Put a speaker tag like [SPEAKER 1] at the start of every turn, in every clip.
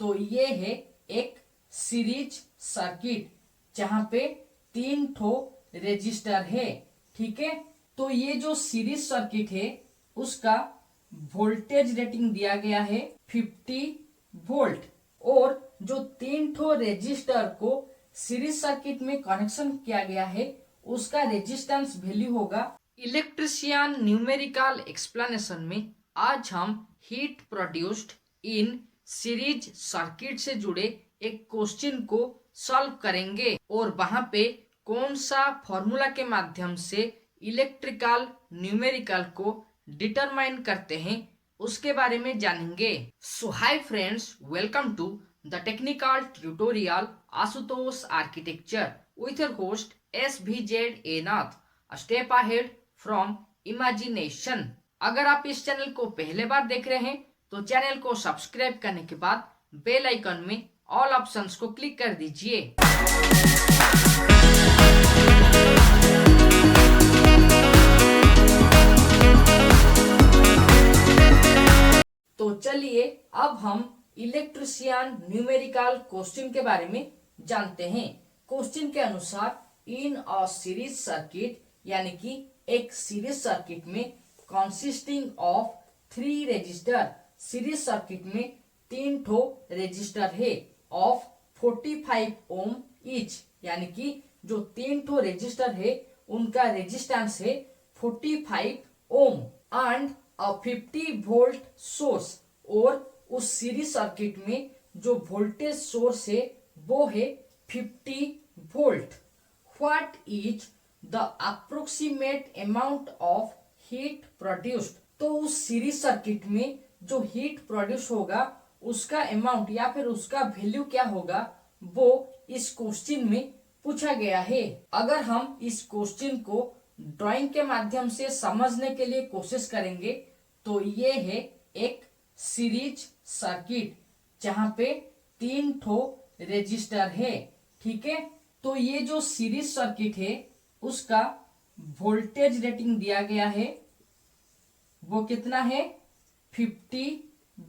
[SPEAKER 1] तो ये है एक सीरीज सर्किट जहां पे 3 ठो रेजिस्टर है। ठीक है, तो ये जो सीरीज सर्किट है उसका वोल्टेज रेटिंग दिया गया है 50 वोल्ट, और जो 3 ठो रेजिस्टर को सीरीज सर्किट में कनेक्शन किया गया है उसका रेजिस्टेंस वैल्यू होगा। इलेक्ट्रिशियन न्यूमेरिकल एक्सप्लेनेशन में आज हम heat produced in series circuit से जुड़े एक क्वेश्चन को सॉल्व करेंगे और वहां पे कौन सा फॉर्मूला के माध्यम से इलेक्ट्रिकल न्यूमेरिकल को डिटरमाइन करते हैं उसके बारे में जानेंगे। So hi friends, welcome to the technical tutorial Ashutosh architecture with your host SVZ A Nath, a step ahead from imagination। अगर आप इस चैनल को पहले बार देख रहे हैं तो चैनल को सब्सक्राइब करने के बाद बेल आइकन में ऑल ऑप्शंस को क्लिक कर दीजिए। तो चलिए अब हम इलेक्ट्रिशियन न्यूमेरिकल क्वेश्चन के बारे में जानते हैं। क्वेश्चन के अनुसार इन अ सीरीज सर्किट, यानी कि एक सीरीज सर्किट में consisting of 3 resistor, series circuit में 3 ठो रेजिस्टर है ऑफ 45 ओम ईच, यानी कि जो 3 ठो रेजिस्टर है उनका रेजिस्टेंस है 45 ohm and a 50 volt source, और उस सीरीज सर्किट में जो वोल्टेज सोर्स है वो है 50 volt. What is the approximate amount of heat produced, तो उस सीरीज सर्किट में जो हीट प्रोड्यूस होगा उसका अमाउंट या फिर उसका वैल्यू क्या होगा वो इस क्वेश्चन में पूछा गया है। अगर हम इस क्वेश्चन को ड्राइंग के माध्यम से समझने के लिए कोशिश करेंगे तो ये है एक सीरीज सर्किट जहां पे 3 ठो रेजिस्टर है। ठीक है, तो ये जो सीरीज सर्किट है उसका वोल्टेज रेटिंग दिया गया है, वो कितना है 50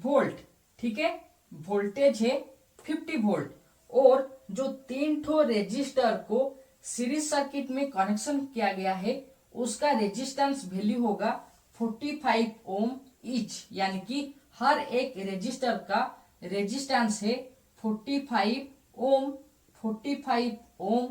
[SPEAKER 1] वोल्ट। ठीक है, वोल्टेज है 50 वोल्ट, और जो 3 ठो रेजिस्टर को सीरीज सर्किट में कनेक्शन किया गया है उसका रेजिस्टेंस वैल्यू होगा 45 ओम ईच, यानी कि हर एक रेजिस्टर का रेजिस्टेंस है 45 ओम, 45 ओम,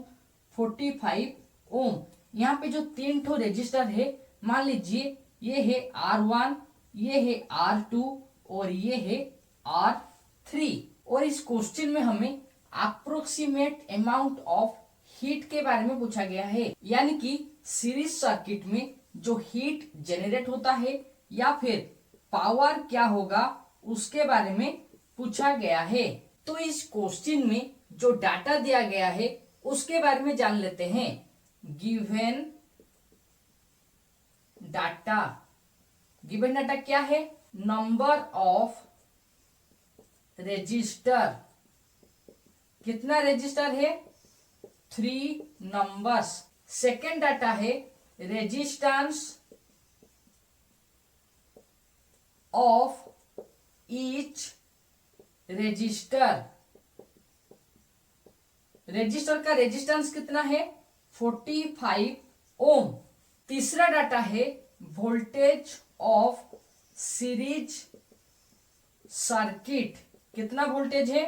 [SPEAKER 1] 45 ओम। यहाँ पे जो 3 ठो रेजिस्टर है, मान लीजिए ये है R1, ये है R2 और ये है R3, और इस क्वेश्चन में हमें अप्रोक्सीमेट अमाउंट ऑफ हीट के बारे में पूछा गया है, यानी कि सीरीज सर्किट में जो हीट जनरेट होता है या फिर पावर क्या होगा उसके बारे में पूछा गया है। तो इस क्वेश्चन में जो डाटा दिया गया है उसके बारे में जान लेते हैं। गिवन डाटा, गिवन डाटा क्या है? नंबर ऑफ रेजिस्टर, कितना रेजिस्टर है? 3 नंबर्स। सेकेंड डाटा है resistance of each register, register का रेजिस्टेंस कितना है? 45 ओम। तीसरा डाटा है वोल्टेज ऑफ सीरीज सर्किट, कितना वोल्टेज है?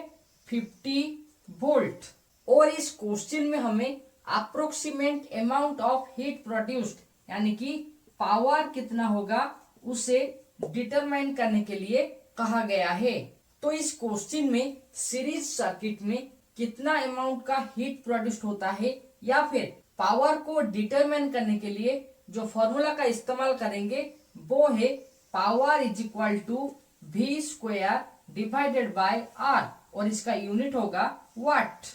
[SPEAKER 1] 50 वोल्ट। और इस क्वेश्चन में हमें approximate amount of heat produced, यानी कि पावर कितना होगा उसे डिटरमाइन करने के लिए कहा गया है। तो इस क्वेश्चन में सीरीज सर्किट में कितना अमाउंट का हीट प्रोड्यूस्ड होता है या फिर पावर को डिटरमाइन करने के लिए जो फॉर्मूला का इस्तेमाल करेंगे वो है power is equal to V square divided by R, और इसका यूनिट होगा वाट।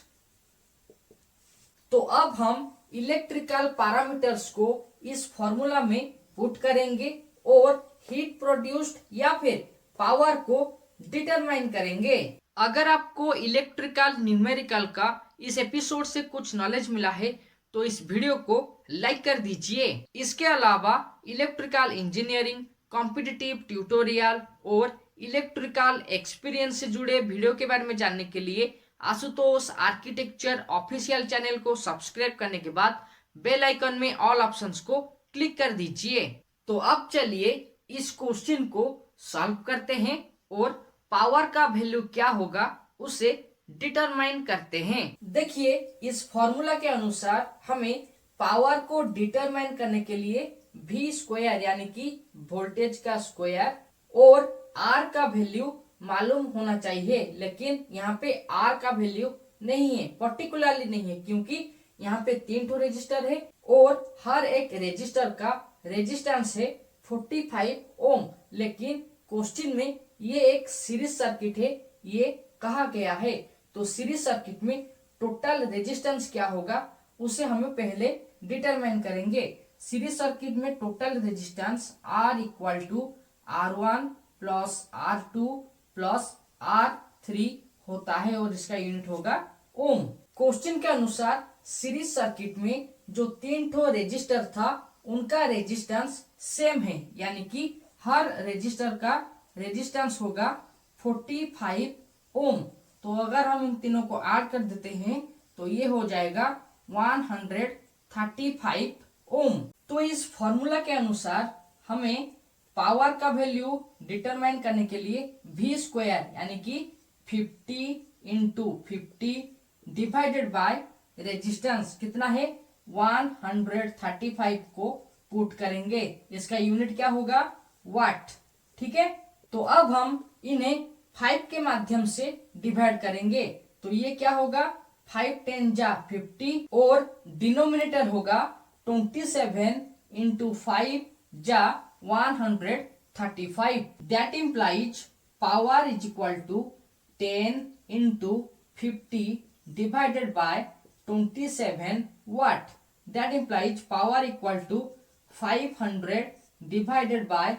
[SPEAKER 1] तो अब हम इलेक्ट्रिकल पैरामीटर्स को इस फॉर्मूला में पुट करेंगे और हीट प्रोड्यूस्ड या फिर पावर को डिटरमाइन करेंगे। अगर आपको इलेक्ट्रिकल न्यूमेरिकल का इस एपिसोड से कुछ नॉलेज मिला है तो इस वीडियो को लाइक कर दीजिए। इसके अलावा इलेक्ट्रिकल इंजीनियरिंग, कॉम्पिटिटिव ट्यूटोरियल और इलेक्ट्रिकल एक्सपीरियंस से जुड़े वीडियो के बारे में जानने के लिए आशुतोष आर्किटेक्चर ऑफिशियल चैनल को सब्सक्राइब करने के बाद बेल आइकन में ऑल ऑप्शंस को क्लिक कर दीजिए। तो अब चलिए इस क्वेश्चन को सॉल्व करते हैं और पावर का वैल्यू क्या होगा उसे डिटरमाइन करते हैं। देखिए इस फॉर्मूला के अनुसार हमें पावर को डिटरमाइन करने के लिए V स्क्वायर यानी कि वोल्टेज का स्क्वायर और R का वैल्यू मालूम होना चाहिए, लेकिन यहाँ पे R का वैल्यू नहीं है, पर्टिकुलरली नहीं है, क्योंकि यहाँ पे 3 ठो रेजिस्टर है और हर एक रेजिस्टर का रेजिस्टेंस है 45 ओम। लेकिन क्वेश्चन में ये एक सीरीज सर्किट है, ये कहा गया है। तो सीरीज सर्किट में टोटल रेजिस्टेंस क्या होगा उसे हमें पहले डिटरमाइन करेंगे। सीरीज सर्किट में total resistance R equal to R1 plus R2 plus R3 होता है और इसका यूनिट होगा ओम। क्वेश्चन के अनुसार सीरीज सर्किट में जो 3 ठो रेजिस्टर था उनका रेजिस्टेंस सेम है, यानी कि हर रेजिस्टर का रेजिस्टेंस होगा 45 ओम। तो अगर हम इन तीनों को ऐड कर देते हैं तो ये हो जाएगा 135 ओम। तो इस फॉर्मूला के अनुसार हमें पावर का वैल्यू डिटरमाइन करने के लिए V स्क्वायर यानी कि 50 इंटू 50 डिवाइडेड बाय रेजिस्टेंस कितना है 135 को पुट करेंगे। इसका यूनिट क्या होगा वाट। ठीक है, तो अब हम इन्हें 5 के माध्यम से डिवाइड करेंगे। तो ये क्या होगा 5 10 जा 50 और डिनोमिनेटर होगा 27 इंटू 5 जा 135। That implies power is equal to 10 into 50 divided by 27 watt. That implies power equal to 500 divided by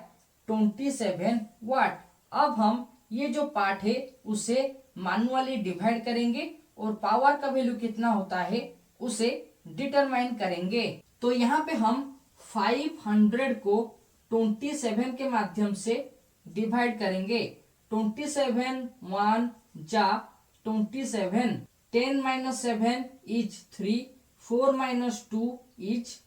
[SPEAKER 1] 27 watt. अब हम ये जो पार्ट है उसे मैन्युअली डिवाइड करेंगे और पावर का वैल्यू कितना होता है उसे डिटरमाइन करेंगे। तो यहाँ पे हम 500 को 27 के माध्यम से डिवाइड करेंगे। 27 1 जा 27, 10 minus 7 is 3, 4 minus 2 is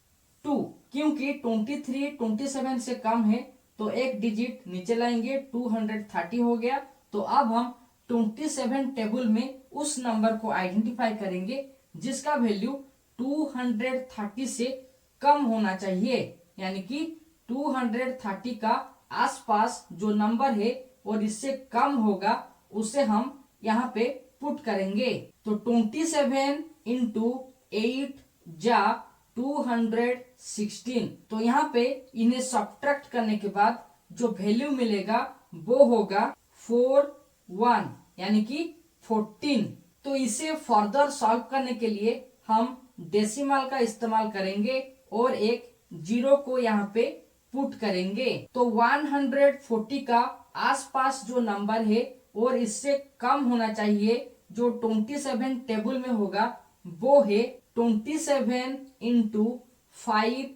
[SPEAKER 1] 2। क्योंकि 23 27 से कम है तो एक डिजिट नीचे लाएंगे, 230 हो गया। तो अब हम 27 टेबल में उस नंबर को आइडेंटिफाई करेंगे जिसका वैल्यू 230 से कम होना चाहिए, यानी कि 230 का आसपास जो नंबर है और इससे कम होगा उसे हम यहाँ पे पुट करेंगे। तो 27 इंटू 8 जा 216। तो यहाँ पे इन्हें सब्ट्रैक्ट करने के बाद जो वैल्यू मिलेगा वो होगा 41 यानी कि 14। तो इसे फर्दर सॉल्व करने के लिए हम डेसिमल का इस्तेमाल करेंगे और एक जीरो को यहाँ पे पुट करेंगे। तो 140 का आसपास जो नंबर है और इससे कम होना चाहिए जो 27 टेबल में होगा वो है 27 इंटू 5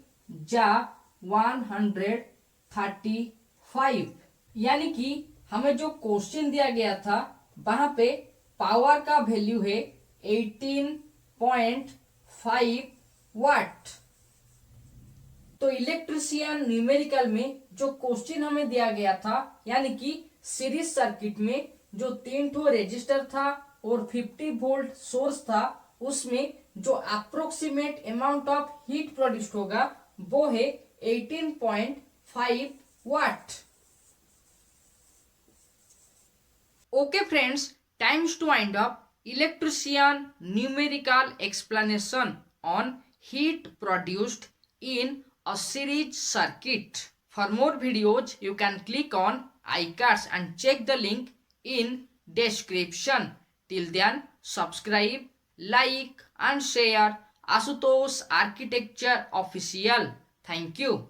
[SPEAKER 1] जा 135। यानी कि हमें जो क्वेश्चन दिया गया था वहां पे पावर का वैल्यू है 18.5 वाट। तो इलेक्ट्रिशियन न्यूमेरिकल में जो क्वेश्चन हमें दिया गया था यानी कि सीरीज सर्किट में जो 3 ठो रेजिस्टर था और 50 वोल्ट सोर्स था, उसमें जो approximate amount of heat produced होगा वो है 18.5 watt. Okay friends, times to wind up electrician numerical explanation on heat produced in a series circuit. For more videos, you can click on iCards and check the link in description. Till then, subscribe, like and share Ashutosh Architecture Official. Thank you.